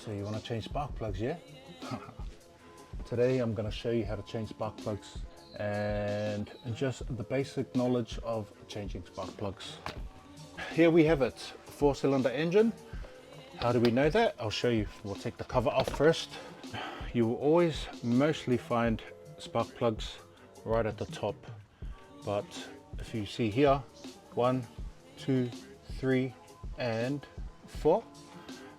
So you want to change spark plugs, yeah? Today I'm going to show you how to change spark plugs and just the basic knowledge of changing spark plugs. Here we have it, 4-cylinder engine. How do we know that? I'll show you. We'll take the cover off first. You will always mostly find spark plugs right at the top, but if you see here, 1, 2, 3 and 4,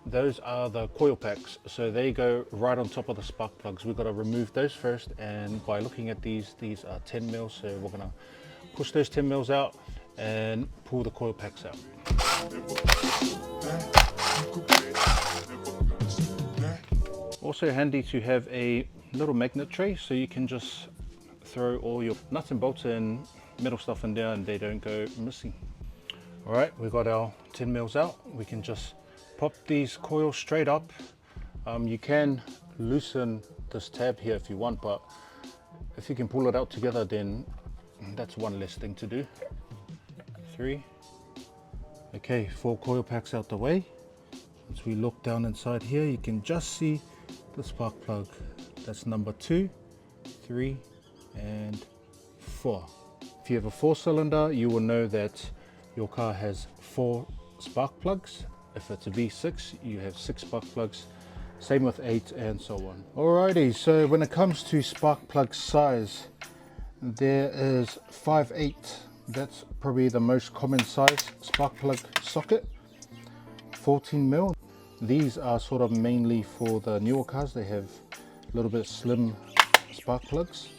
those are the coil packs, so they go right on top of the spark plugs. We've got to remove those first, and by looking at these are 10 mils, so we're going to push those 10 mils out and pull the coil packs out. Also handy to have a little magnet tray, so you can just throw all your nuts and bolts and metal stuff in there and they don't go missing. Alright, we've got our 10 mils out. We can just pop these coils straight up. You can loosen this tab here if you want, but if you can pull it out together, then that's one less thing to do. 3. Okay, 4 coil packs out the way. As we look down inside here, you can just see the spark plug. That's number 2, 3 and 4. If you have a 4-cylinder, you will know that your car has 4 spark plugs. If it's a V6, you have 6 spark plugs. Same with 8 and so on. Alrighty, so when it comes to spark plug size, there is 5/8. That's probably the most common size spark plug socket. 14 mil. These are sort of mainly for the newer cars. They have a little bit slim spark plugs.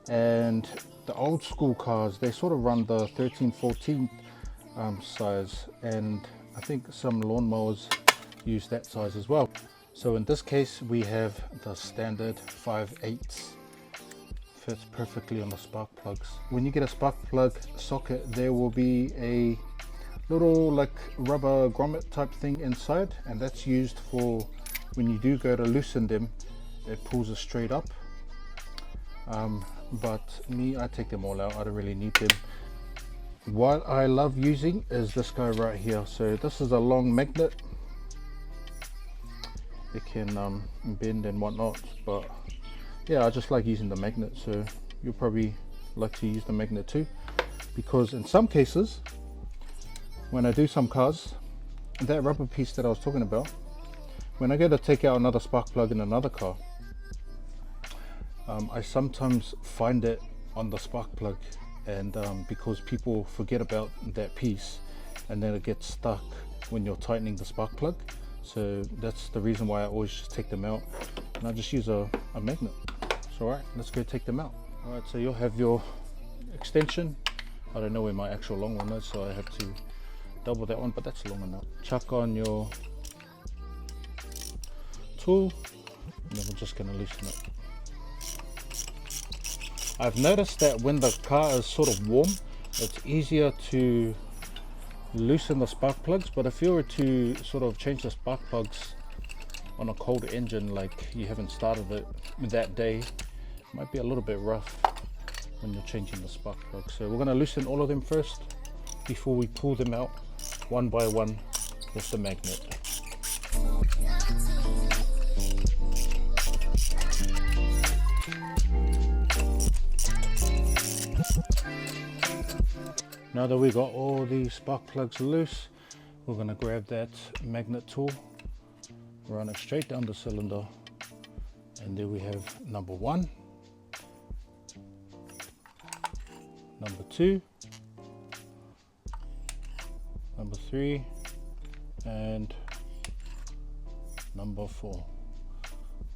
And the old school cars, they sort of run the 13-14 size, and I think some lawnmowers use that size as well. So in this case we have the standard 5/8. Fits perfectly on the spark plugs. When you get a spark plug socket, there will be a little like rubber grommet type thing inside, and that's used for when you do go to loosen them, it pulls it straight up. But me, I take them all out. I don't really need them. What I love using is this guy right here. So this is a long magnet. It can bend and whatnot, but yeah, I just like using the magnet. So you'll probably like to use the magnet too, because in some cases when I do some cars, that rubber piece that I was talking about, when I go to take out another spark plug in another car, I sometimes find it on the spark plug, and because people forget about that piece and then it gets stuck when you're tightening the spark plug. So that's the reason why I always just take them out, and I just use a magnet. So alright, let's go take them out. Alright, so you'll have your extension. I don't know where my actual long one is, so I have to double that one, but that's long enough. Chuck on your tool, and then we're just going to loosen it. I've noticed that when the car is sort of warm, it's easier to loosen the spark plugs, but if you were to sort of change the spark plugs on a cold engine, like you haven't started it that day, it might be a little bit rough when you're changing the spark plug. So we're going to loosen all of them first before we pull them out one by one with the magnet. Now that we got all these spark plugs loose, we're going to grab that magnet tool, run it straight down the cylinder, and there we have number 1, number 2, number 3 and number 4.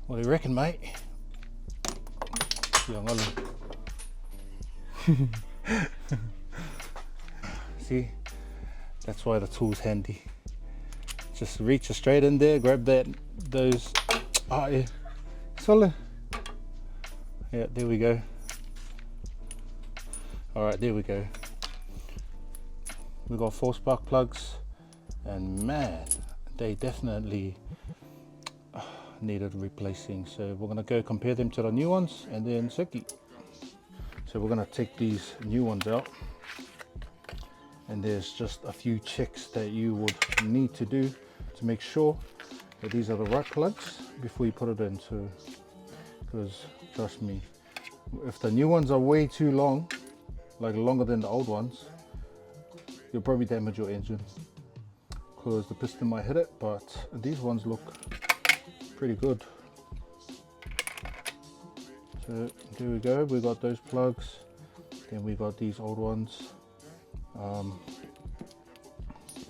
What do you reckon, mate? See, that's why the tool's handy. Just reach it straight in there, grab those. Yeah, solid. Yeah, there we go. All right, there we go. We got 4 spark plugs, and man, they definitely needed replacing. So we're gonna go compare them to the new ones and then Seki. So we're gonna take these new ones out, and there's just a few checks that you would need to do to make sure that these are the right plugs before you put it in. So, because trust me, if the new ones are way too long, like longer than the old ones, you'll probably damage your engine because the piston might hit it. But these ones look pretty good. So there we go, we got those plugs. Then we got these old ones.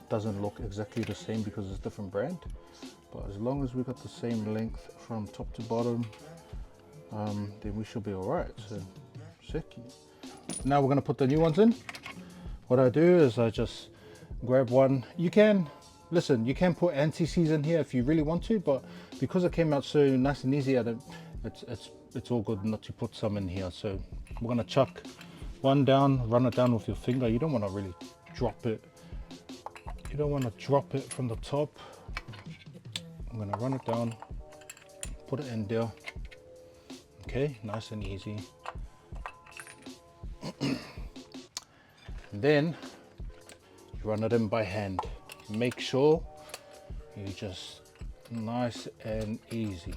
Doesn't look exactly the same because it's a different brand, but as long as we got the same length from top to bottom, then we should be all right. So sick. Now we're going to put the new ones in. What I do is I just grab one. You can listen, you can put anti-seize in here if you really want to, but because it came out so nice and easy, it's all good not to put some in here. So we're going to chuck one down, run it down with your finger. You don't want to really drop it. You don't want to drop it from the top. I'm going to run it down, put it in there. Okay, nice and easy. And then you run it in by hand. Make sure you just nice and easy.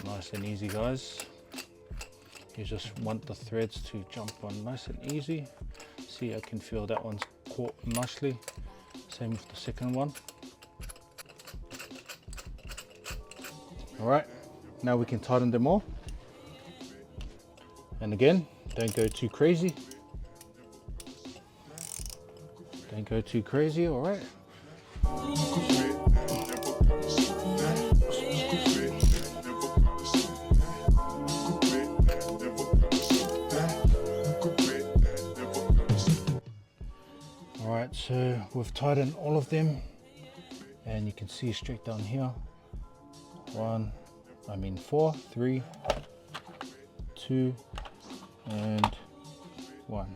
Nice and easy, guys. You just want the threads to jump on nice and easy. See, I can feel that one's caught nicely. Same with the second one. All right, now we can tighten them all. And again, don't go too crazy. Don't go too crazy, all right? Alright, so we've tightened all of them, and you can see straight down here. 4, 3, 2, and 1.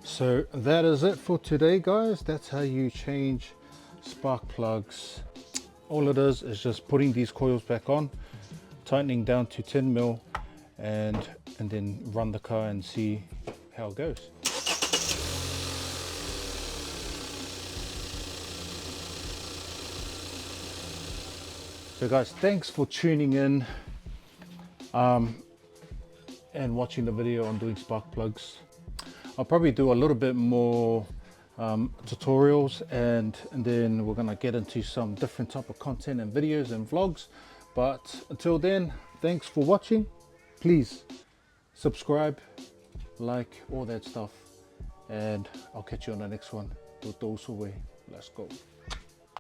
So that is it for today, guys. That's how you change spark plugs. All it is just putting these coils back on, tightening down to 10 mil, and then run the car and see how it goes. So guys, thanks for tuning in and watching the video on doing spark plugs. I'll probably do a little bit more tutorials, and then we're gonna get into some different type of content and videos and vlogs. But until then, thanks for watching. Please subscribe, like, all that stuff, and I'll catch you on the next one. Let's go.